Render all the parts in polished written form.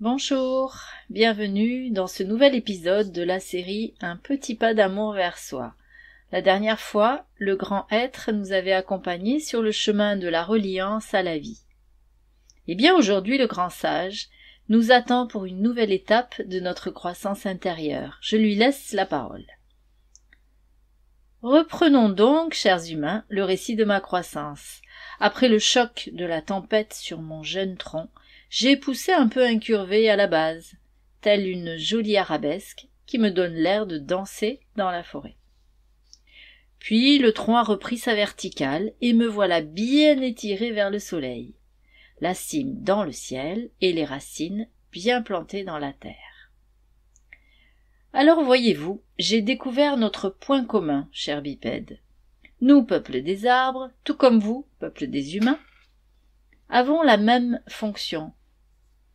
Bonjour, bienvenue dans ce nouvel épisode de la série Un petit pas d'amour vers soi. La dernière fois, le grand être nous avait accompagnés sur le chemin de la reliance à la vie. Et bien aujourd'hui, le grand sage nous attend pour une nouvelle étape de notre croissance intérieure. Je lui laisse la parole. Reprenons donc, chers humains, le récit de ma croissance. Après le choc de la tempête sur mon jeune tronc, j'ai poussé un peu incurvé à la base, telle une jolie arabesque qui me donne l'air de danser dans la forêt. Puis le tronc a repris sa verticale et me voilà bien étiré vers le soleil, la cime dans le ciel et les racines bien plantées dans la terre. Alors voyez-vous, j'ai découvert notre point commun, chers bipèdes. Nous, peuple des arbres, tout comme vous, peuple des humains, avons la même fonction,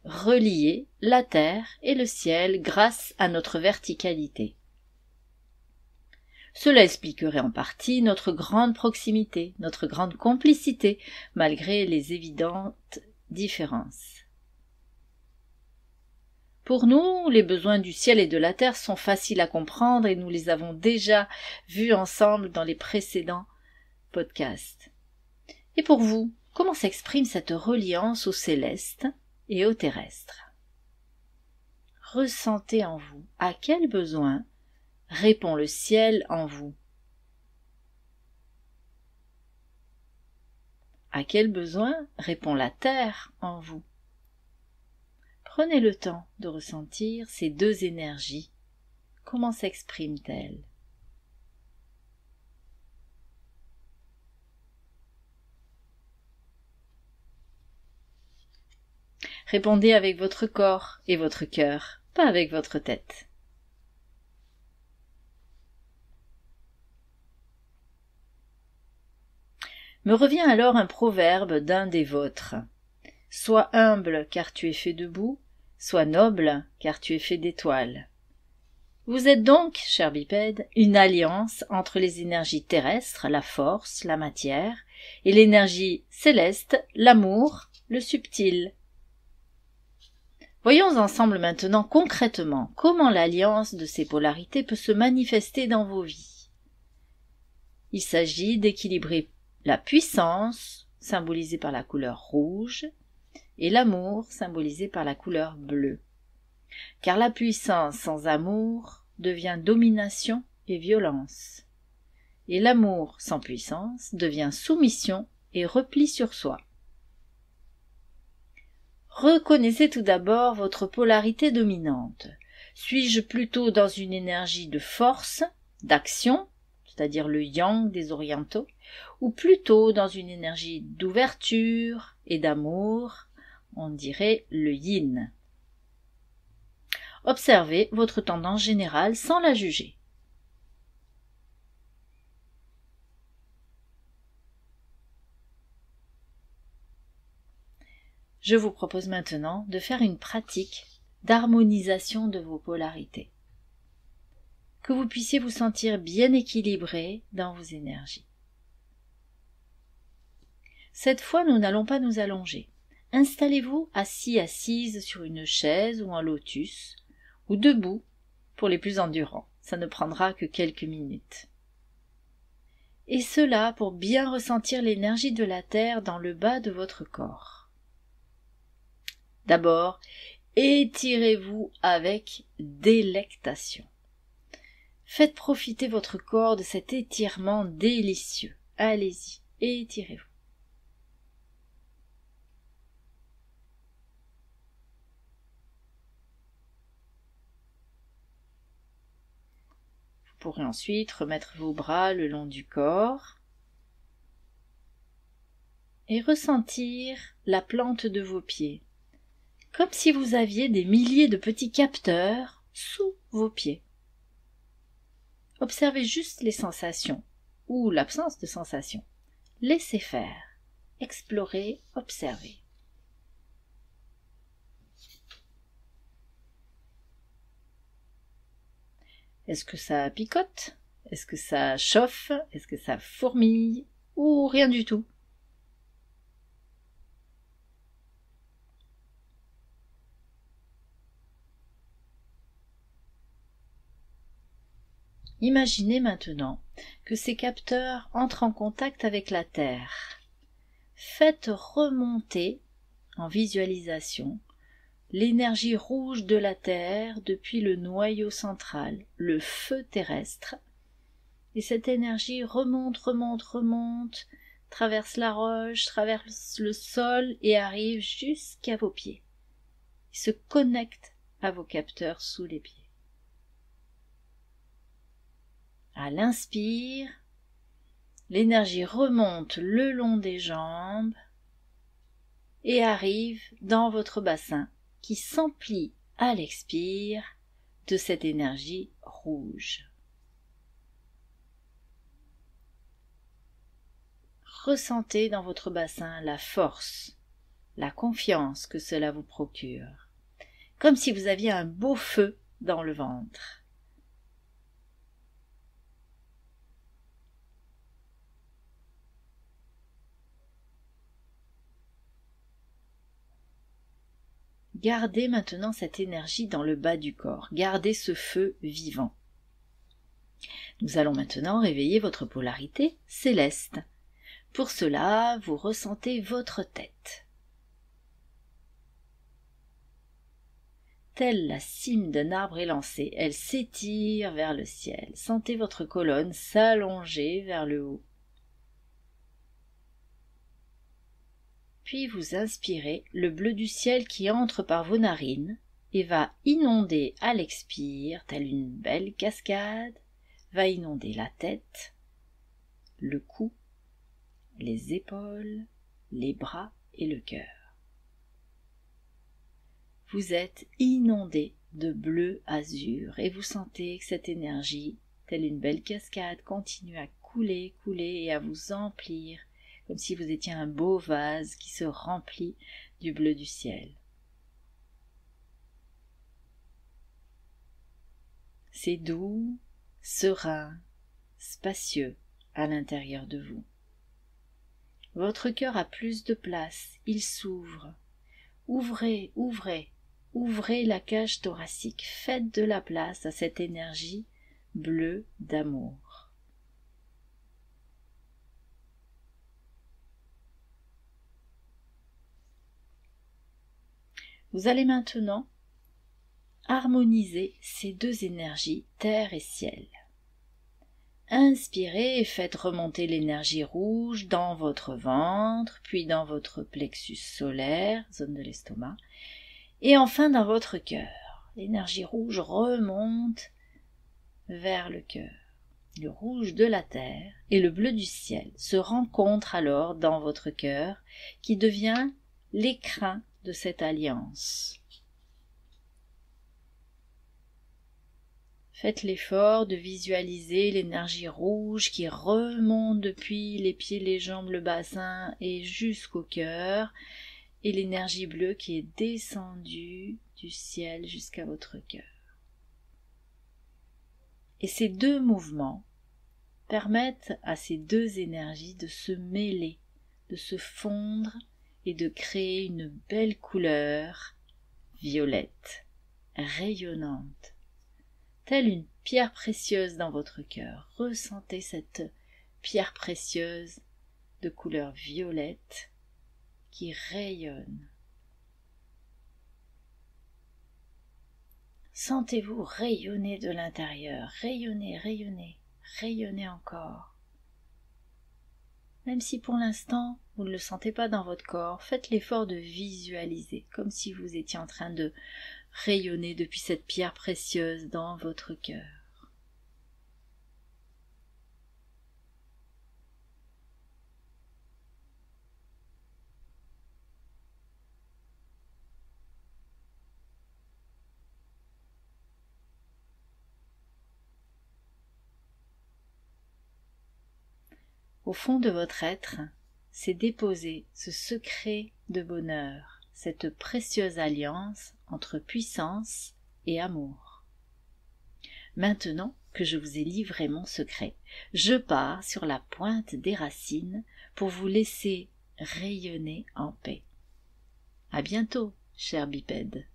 relier la terre et le ciel grâce à notre verticalité. Cela expliquerait en partie notre grande proximité, notre grande complicité, malgré les évidentes différences. Pour nous, les besoins du ciel et de la terre sont faciles à comprendre et nous les avons déjà vus ensemble dans les précédents podcasts. Et pour vous, comment s'exprime cette reliance au céleste et au terrestre? Ressentez en vous à quel besoin répond le ciel en vous. À quel besoin répond la terre en vous? Prenez le temps de ressentir ces deux énergies. Comment s'expriment-elles? Répondez avec votre corps et votre cœur, pas avec votre tête. Me revient alors un proverbe d'un des vôtres. Sois humble car tu es fait de boue, sois noble car tu es fait d'étoiles. Vous êtes donc, chers bipèdes, une alliance entre les énergies terrestres, la force, la matière, et l'énergie céleste, l'amour, le subtil. Voyons ensemble maintenant concrètement comment l'alliance de ces polarités peut se manifester dans vos vies. Il s'agit d'équilibrer la puissance, symbolisée par la couleur rouge, et l'amour, symbolisé par la couleur bleue. Car la puissance sans amour devient domination et violence. Et l'amour sans puissance devient soumission et repli sur soi. Reconnaissez tout d'abord votre polarité dominante. Suis-je plutôt dans une énergie de force, d'action, c'est-à-dire le yang des orientaux, ou plutôt dans une énergie d'ouverture et d'amour, on dirait le yin. Observez votre tendance générale sans la juger. Je vous propose maintenant de faire une pratique d'harmonisation de vos polarités. Que vous puissiez vous sentir bien équilibré dans vos énergies. Cette fois, nous n'allons pas nous allonger. Installez-vous assise sur une chaise ou en lotus, ou debout pour les plus endurants. Ça ne prendra que quelques minutes. Et cela pour bien ressentir l'énergie de la terre dans le bas de votre corps. D'abord, étirez-vous avec délectation. Faites profiter votre corps de cet étirement délicieux. Allez-y, étirez-vous. Vous pourrez ensuite remettre vos bras le long du corps et ressentir la plante de vos pieds, comme si vous aviez des milliers de petits capteurs sous vos pieds. Observez juste les sensations, ou l'absence de sensations. Laissez faire, explorez, observez. Est-ce que ça picote? Est-ce que ça chauffe? Est-ce que ça fourmille? Ou rien du tout? Imaginez maintenant que ces capteurs entrent en contact avec la Terre. Faites remonter, en visualisation, l'énergie rouge de la Terre depuis le noyau central, le feu terrestre. Et cette énergie remonte, traverse la roche, traverse le sol et arrive jusqu'à vos pieds. Il se connecte à vos capteurs sous les pieds. À l'inspire, l'énergie remonte le long des jambes et arrive dans votre bassin qui s'emplit à l'expire de cette énergie rouge. Ressentez dans votre bassin la force, la confiance que cela vous procure, comme si vous aviez un beau feu dans le ventre. Gardez maintenant cette énergie dans le bas du corps, gardez ce feu vivant. Nous allons maintenant réveiller votre polarité céleste. Pour cela, vous ressentez votre tête. Telle la cime d'un arbre élancé, elle s'étire vers le ciel. Sentez votre colonne s'allonger vers le haut. Puis vous inspirez le bleu du ciel qui entre par vos narines et va inonder à l'expire, telle une belle cascade, va inonder la tête, le cou, les épaules, les bras et le cœur. Vous êtes inondé de bleu azur et vous sentez que cette énergie, telle une belle cascade, continue à couler et à vous emplir, comme si vous étiez un beau vase qui se remplit du bleu du ciel. C'est doux, serein, spacieux à l'intérieur de vous. Votre cœur a plus de place, il s'ouvre. Ouvrez la cage thoracique, faites de la place à cette énergie bleue d'amour. Vous allez maintenant harmoniser ces deux énergies, terre et ciel. Inspirez et faites remonter l'énergie rouge dans votre ventre, puis dans votre plexus solaire, zone de l'estomac, et enfin dans votre cœur. L'énergie rouge remonte vers le cœur. Le rouge de la terre et le bleu du ciel se rencontrent alors dans votre cœur, qui devient l'écrin de cette alliance. Faites l'effort de visualiser l'énergie rouge qui remonte depuis les pieds, les jambes, le bassin et jusqu'au cœur, et l'énergie bleue qui est descendue du ciel jusqu'à votre cœur. Et ces deux mouvements permettent à ces deux énergies de se mêler, de se fondre et de créer une belle couleur violette, rayonnante, telle une pierre précieuse dans votre cœur. Ressentez cette pierre précieuse de couleur violette qui rayonne. Sentez-vous rayonner de l'intérieur, rayonner, rayonner, rayonner encore. Même si pour l'instant vous ne le sentez pas dans votre corps, faites l'effort de visualiser, comme si vous étiez en train de rayonner depuis cette pierre précieuse dans votre cœur. Au fond de votre être, s'est déposé ce secret de bonheur, cette précieuse alliance entre puissance et amour. Maintenant que je vous ai livré mon secret, je pars sur la pointe des racines pour vous laisser rayonner en paix. À bientôt, chers bipèdes.